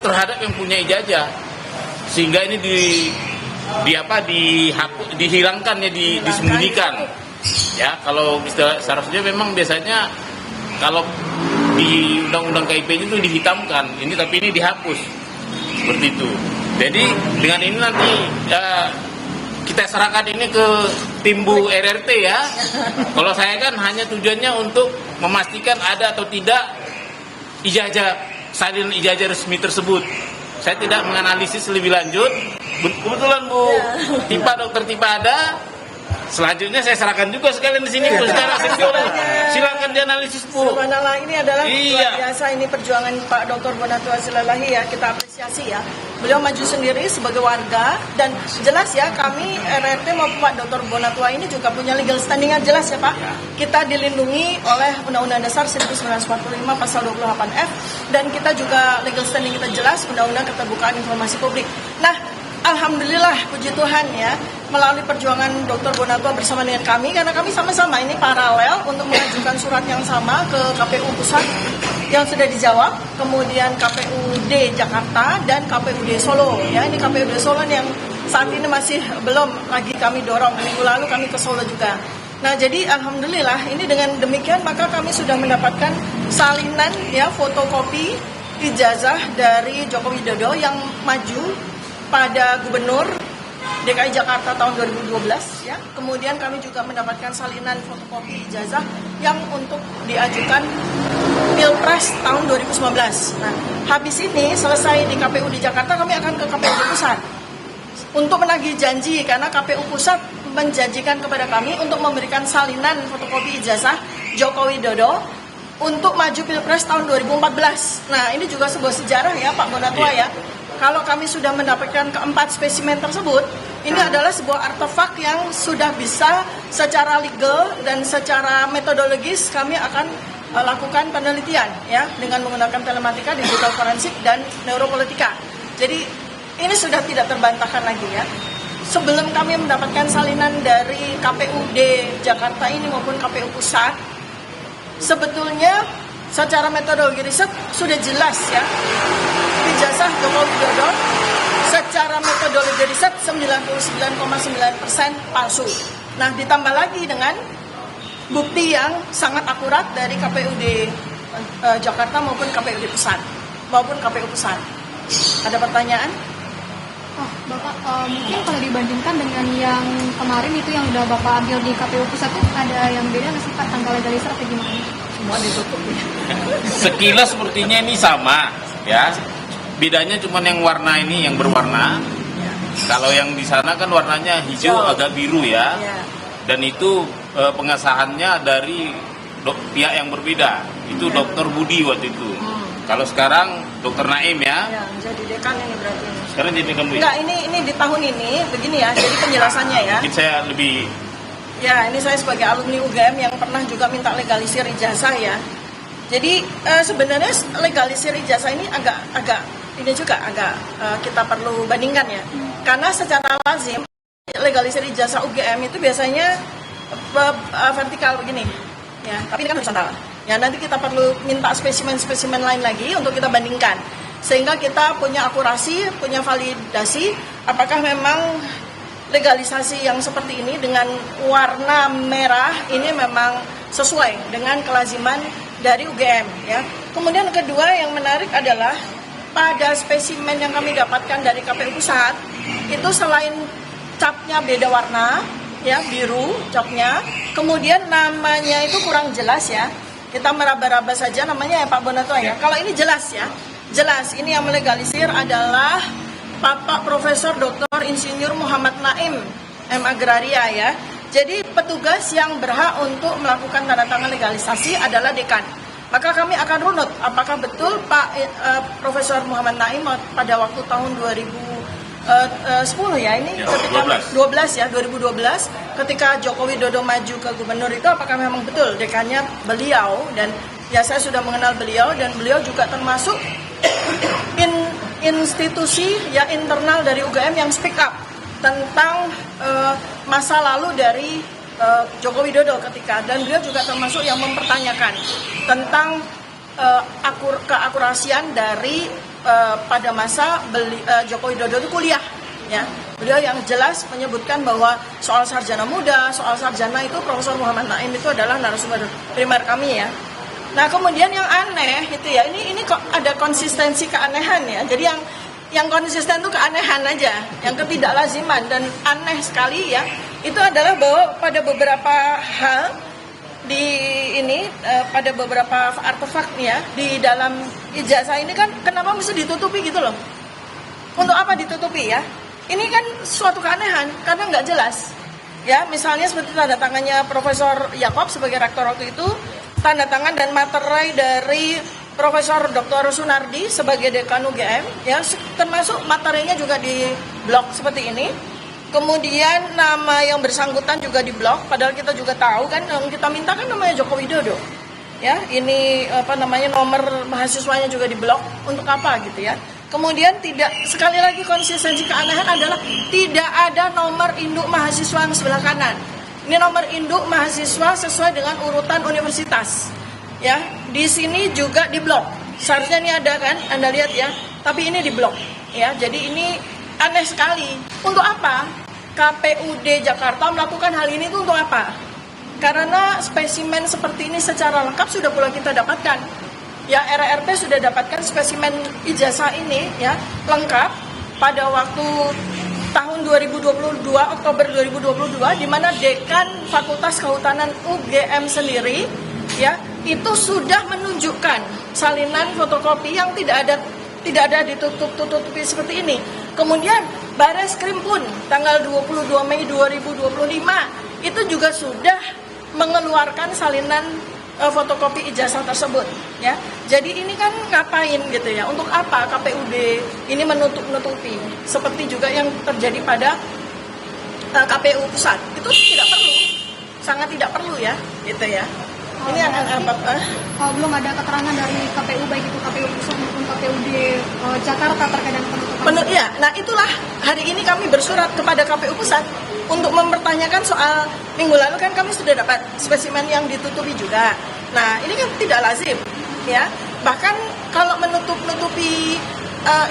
terhadap yang punya ijazah, sehingga ini dihilangkan ya, disembunyikan. Ya, kalau seharusnya memang biasanya kalau di undang-undang KIP itu dihitamkan, tapi ini dihapus seperti itu. Jadi dengan ini nanti kita serahkan ini ke tim Bu RRT ya. Kalau saya kan hanya tujuannya untuk memastikan ada atau tidak salin ijazah resmi tersebut. Saya tidak menganalisis lebih lanjut. Kebetulan Bu Dr. Tipa ada. Selanjutnya saya serahkan juga sekalian di sini Bu secara sektoral. Silakan dianalisis Bu. Subhanallah, ini adalah luar biasa, ini perjuangan Pak Dr. Bonatua Silalahi ya, kita apresiasi ya. Beliau maju sendiri sebagai warga, dan jelas ya kami RRT maupun Pak Dr. Bonatua ini juga punya legal standing yang jelas ya Pak. Kita dilindungi oleh Undang-Undang Dasar 1945 pasal 28F, dan kita juga legal standing kita jelas Undang-Undang Keterbukaan Informasi Publik. Nah, alhamdulillah, puji Tuhan ya, melalui perjuangan Dr. Bonatua bersama dengan kami, karena kami sama-sama ini paralel untuk mengajukan surat yang sama ke KPU Pusat yang sudah dijawab, kemudian KPUD Jakarta dan KPUD Solo ya. Ini KPUD Solo yang saat ini masih belum lagi kami dorong, minggu lalu kami ke Solo juga. Nah, jadi alhamdulillah ini dengan demikian maka kami sudah mendapatkan salinan ya, fotokopi ijazah dari Joko Widodo yang maju pada Gubernur DKI Jakarta tahun 2012 ya. Kemudian kami juga mendapatkan salinan fotokopi ijazah yang untuk diajukan Pilpres tahun 2019. Nah, habis ini selesai di KPU di Jakarta, kami akan ke KPU di Pusat untuk menagih janji, karena KPU Pusat menjanjikan kepada kami untuk memberikan salinan fotokopi ijazah Joko Widodo untuk maju Pilpres tahun 2014. Nah, ini juga sebuah sejarah ya Pak Bonatua ya. Kalau kami sudah mendapatkan keempat spesimen tersebut, ini adalah sebuah artefak yang sudah bisa secara legal dan secara metodologis kami akan lakukan penelitian ya, dengan menggunakan telematika, digital forensik, dan neuropolitika. Jadi ini sudah tidak terbantahkan lagi ya. Sebelum kami mendapatkan salinan dari KPUD Jakarta ini maupun KPU Pusat, sebetulnya secara metodologi riset sudah jelas ya, ijazah Joko Widodo secara metodologi riset 99,9% palsu. Nah, ditambah lagi dengan bukti yang sangat akurat dari KPUD Jakarta maupun KPUD Pusat maupun KPU Pusat. Ada pertanyaan? Oh, Bapak, mungkin kalau dibandingkan dengan yang kemarin itu yang udah Bapak ambil di KPU Pusat itu ada yang beda nggak sih Pak, tanggal legalisir atau gimana? Semua ditutup ya. Sekilas sepertinya ini sama ya. Bedanya cuma yang warna ini yang berwarna. Ya. Kalau yang di sana kan warnanya hijau agak biru ya. Ya. Dan itu pengesahannya dari pihak yang berbeda. Itu ya. Dr. Budi waktu itu. Kalau sekarang Dr. Naim ya. Ya, jadi dekan ini berarti. Sekarang jadi dekan Bu. Enggak, ini di tahun ini begini ya. Jadi penjelasannya ya. Mungkin saya lebih. Ya, ini saya sebagai alumni UGM yang pernah juga minta legalisir ijazah ya. Jadi sebenarnya legalisir ijazah ini agak kita perlu bandingkan ya. Karena secara lazim legalisir ijazah UGM itu biasanya vertikal begini. Ya, tapi ini kan horizontal. Ya, nanti kita perlu minta spesimen-spesimen lain lagi untuk kita bandingkan. Sehingga kita punya akurasi, punya validasi apakah memang legalisasi yang seperti ini dengan warna merah ini memang sesuai dengan kelaziman dari UGM ya. Kemudian kedua yang menarik adalah pada spesimen yang kami dapatkan dari KPU Pusat itu selain capnya beda warna ya, biru capnya, kemudian namanya itu kurang jelas ya. Kita meraba-raba saja namanya ya Pak Bonatua ya. Kalau ini jelas ya. Jelas ini yang melegalisir adalah Bapak Profesor Dr. Insinyur Muhammad Naim M. Agraria ya. Jadi petugas yang berhak untuk melakukan tanda tangan legalisasi adalah dekan. Maka kami akan runut apakah betul Pak Profesor Muhammad Naim pada waktu tahun 2010 ya, ini ketika 2012 ketika Joko Widodo maju ke gubernur itu apakah memang betul dekannya beliau, dan ya saya sudah mengenal beliau dan beliau juga termasuk institusi ya internal dari UGM yang speak up tentang masa lalu dari Joko Widodo ketika, dan beliau juga termasuk yang mempertanyakan tentang keakurasian dari pada masa Joko Widodo itu kuliah, ya. Beliau yang jelas menyebutkan bahwa soal sarjana muda, soal sarjana itu Profesor Muhammad Naim itu adalah narasumber primer kami, ya. Nah, kemudian yang aneh itu ya, ini kok ada konsistensi keanehan, ya. Jadi yang konsisten itu keanehan aja, yang ketidaklaziman dan aneh sekali, ya. Itu adalah bahwa pada beberapa hal di ini pada beberapa artefak nih ya di dalam ijazah ini kan kenapa mesti ditutupi gitu loh? Untuk apa ditutupi ya? Ini kan suatu keanehan karena nggak jelas. Ya, misalnya seperti tanda tangannya Profesor Yakob sebagai rektor waktu itu, tanda tangan dan materai dari Profesor Dr. Sunardi sebagai dekan UGM, ya, termasuk materinya juga di blog seperti ini. Kemudian nama yang bersangkutan juga di blog, padahal kita juga tahu kan yang kita minta kan namanya Joko Widodo. Ya, ini nomor mahasiswanya juga di blog, untuk apa gitu ya. Kemudian tidak, sekali lagi konsistensi keanehan adalah tidak ada nomor induk mahasiswa yang sebelah kanan. Ini nomor induk mahasiswa sesuai dengan urutan universitas. Ya, di sini juga di blok. Seharusnya ini ada kan, Anda lihat ya. Tapi ini di blok. Ya, jadi ini aneh sekali. Untuk apa? KPUD Jakarta melakukan hal ini itu untuk apa? Karena spesimen seperti ini secara lengkap sudah pula kita dapatkan. Ya, RRT sudah dapatkan spesimen ijazah ini ya lengkap pada waktu tahun 2022, Oktober 2022, di mana Dekan Fakultas Kehutanan UGM sendiri ya itu sudah menunjukkan salinan fotokopi yang tidak ada ditutup-tutupi seperti ini. Kemudian Bareskrim pun tanggal 22 Mei 2025 itu juga sudah mengeluarkan salinan fotokopi ijazah tersebut ya. Jadi ini kan ngapain gitu ya? Untuk apa KPUD ini menutup-nutupi? Seperti juga yang terjadi pada KPU pusat. Itu tidak perlu. Sangat tidak perlu ya, gitu ya. Ini yang belum ada keterangan dari KPU baik itu KPU pusat maupun KPUD Jakarta terkait dengan penutupan. Ya, nah itulah hari ini kami bersurat kepada KPU pusat untuk mempertanyakan soal minggu lalu kan kami sudah dapat spesimen yang ditutupi juga. Nah, ini kan tidak lazim, ya. Bahkan kalau menutup-nutupi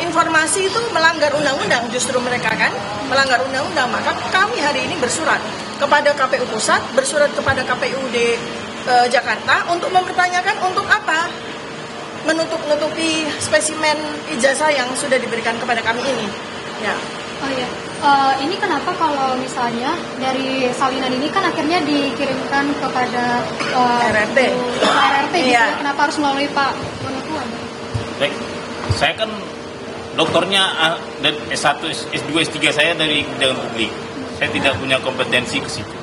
informasi itu melanggar undang-undang, justru mereka kan melanggar undang-undang. Maka kami hari ini bersurat kepada KPU pusat, bersurat kepada KPUD Jakarta untuk mempertanyakan untuk apa menutup-nutupi spesimen ijazah yang sudah diberikan kepada kami ini. Ya. Oh iya. Ini kenapa kalau misalnya dari salinan ini kan akhirnya dikirimkan kepada RRT gitu iya. Ya, kenapa harus melalui Pak Bonatua? Baik, saya kan doktornya dan S1, S2, S3 saya dari kebijakan publik. Saya tidak punya kompetensi ke situ.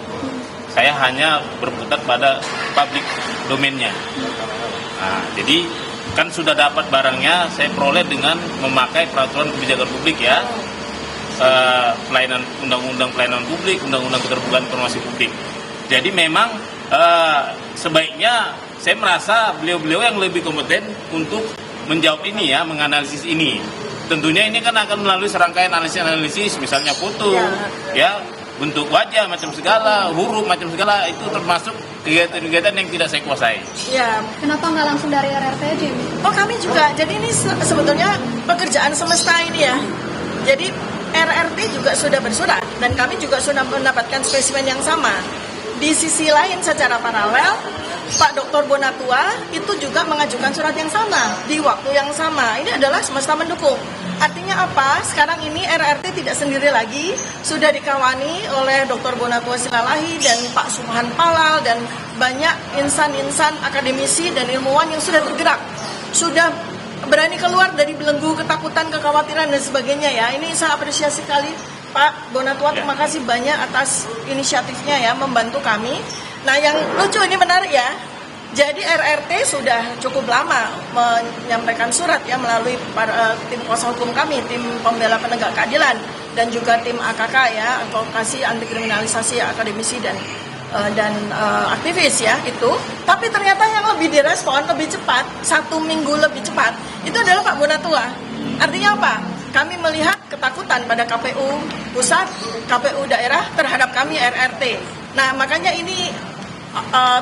Saya hanya berputar pada public domainnya. Nah, jadi kan sudah dapat barangnya, saya peroleh dengan memakai peraturan kebijakan publik ya, pelayanan undang-undang pelayanan publik, undang-undang keterbukaan informasi publik. Jadi memang sebaiknya saya merasa beliau-beliau yang lebih kompeten untuk menjawab ini ya, menganalisis ini. Tentunya ini kan akan melalui serangkaian analisis, misalnya foto, ya, bentuk wajah macam segala, huruf macam segala, itu termasuk kegiatan-kegiatan yang tidak saya kuasai. Ya. Kenapa nggak langsung dari RRT aja? Oh, kami juga. Jadi ini sebetulnya pekerjaan semesta ini ya. Jadi RRT juga sudah bersurat dan kami juga sudah mendapatkan spesimen yang sama. Di sisi lain secara paralel, Pak Dr. Bonatua itu juga mengajukan surat yang sama di waktu yang sama. Ini adalah semesta mendukung. Artinya apa? Sekarang ini RRT tidak sendiri lagi, sudah dikawani oleh Dr. Bonatua Silalahi dan Pak Subhan Palal dan banyak insan-insan akademisi dan ilmuwan yang sudah bergerak, sudah berani keluar dari belenggu ketakutan, kekhawatiran dan sebagainya ya. Ini saya apresiasi sekali Pak Bonatua, terima kasih banyak atas inisiatifnya ya membantu kami. Nah, yang lucu ini menarik ya. Jadi RRT sudah cukup lama menyampaikan surat ya melalui tim kuasa hukum kami, tim pembela penegak keadilan dan juga tim AKK ya, advokasi anti kriminalisasi akademisi dan aktivis ya itu. Tapi ternyata yang lebih direspon lebih cepat, 1 minggu lebih cepat, itu adalah Pak Bonatua. Artinya apa? Kami melihat ketakutan pada KPU pusat, KPU daerah terhadap kami RRT. Nah, makanya ini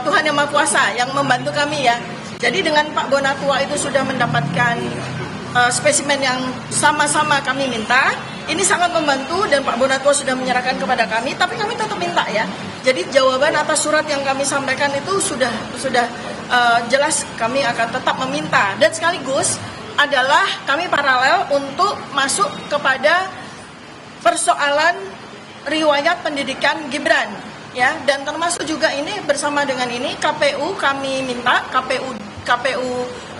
Tuhan Yang Maha Kuasa yang membantu kami ya. Jadi dengan Pak Bonatua itu sudah mendapatkan spesimen yang sama-sama kami minta. Ini sangat membantu dan Pak Bonatua sudah menyerahkan kepada kami, tapi kami tetap minta ya. Jadi jawaban atas surat yang kami sampaikan itu sudah jelas, kami akan tetap meminta. Dan sekaligus adalah kami paralel untuk masuk kepada persoalan riwayat pendidikan Gibran ya, dan termasuk juga ini bersama dengan ini KPU, kami minta KPU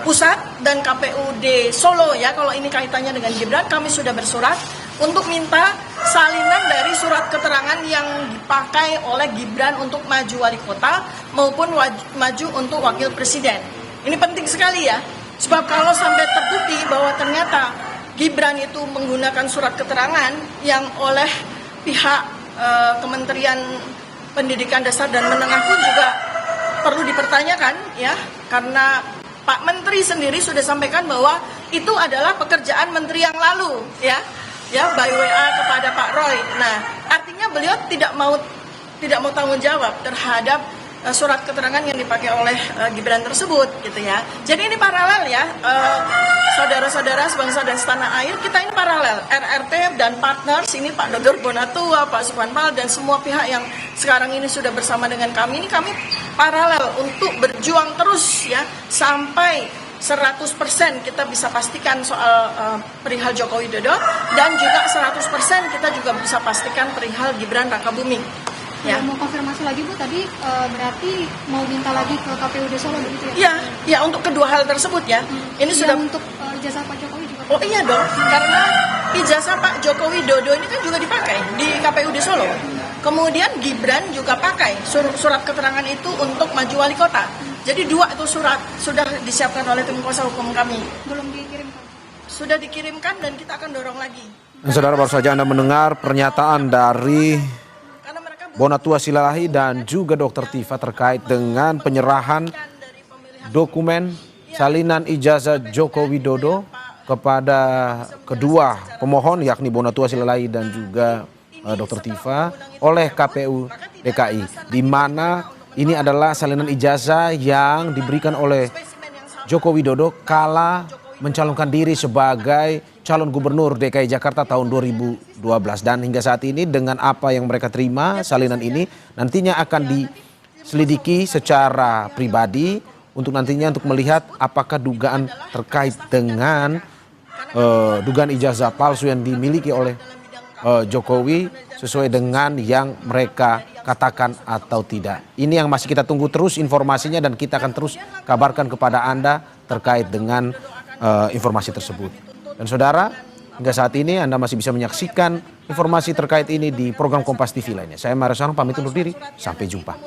Pusat dan KPUD Solo ya, kalau ini kaitannya dengan Gibran kami sudah bersurat untuk minta salinan dari surat keterangan yang dipakai oleh Gibran untuk maju wali kota maupun maju untuk wakil presiden. Ini penting sekali ya, sebab kalau sampai terbukti bahwa ternyata Gibran itu menggunakan surat keterangan yang oleh pihak Kementerian Pendidikan Dasar dan Menengah pun juga perlu dipertanyakan ya, karena Pak Menteri sendiri sudah sampaikan bahwa itu adalah pekerjaan menteri yang lalu ya by WA kepada Pak Roy. Nah, artinya beliau tidak mau tanggung jawab terhadap surat keterangan yang dipakai oleh Gibran tersebut gitu ya. Jadi ini paralel ya, saudara-saudara sebangsa dan setanah air, kita ini paralel. RRT dan partners ini Pak Dr. Bonatua, Pak Supanpal dan semua pihak yang sekarang ini sudah bersama dengan kami, ini kami paralel untuk berjuang terus ya sampai 100% kita bisa pastikan soal perihal Joko Widodo, dan juga 100% kita juga bisa pastikan perihal Gibran Rakabuming. Ya, mau konfirmasi lagi Bu, tadi berarti mau minta lagi ke KPUD Solo begitu ya? Iya, ya untuk kedua hal tersebut ya. Ini sudah untuk ijazah Pak Jokowi juga. Oh iya dong, karena ijazah Pak Joko Widodo ini kan juga dipakai di KPUD Solo. Kemudian Gibran juga pakai surat keterangan itu untuk maju wali kota. Jadi dua itu surat sudah disiapkan oleh tim kuasa hukum kami. Belum dikirimkan? Sudah dikirimkan dan kita akan dorong lagi. Saudara, baru saja Anda mendengar pernyataan dari Bonatua Silalahi dan juga Dr. Tifa terkait dengan penyerahan dokumen salinan ijazah Joko Widodo kepada kedua pemohon yakni Bonatua Silalahi dan juga Dr. Tifa oleh KPU DKI, di mana ini adalah salinan ijazah yang diberikan oleh Joko Widodo kala mencalonkan diri sebagai calon gubernur DKI Jakarta tahun 2012, dan hingga saat ini dengan apa yang mereka terima salinan ini nantinya akan diselidiki secara pribadi untuk nantinya untuk melihat apakah dugaan terkait dengan dugaan ijazah palsu yang dimiliki oleh Jokowi sesuai dengan yang mereka katakan atau tidak. Ini yang masih kita tunggu terus informasinya dan kita akan terus kabarkan kepada Anda terkait dengan informasi tersebut. Dan saudara, hingga saat ini Anda masih bisa menyaksikan informasi terkait ini di program Kompas TV lainnya. Saya Mario Sarung pamit undur diri, sampai jumpa.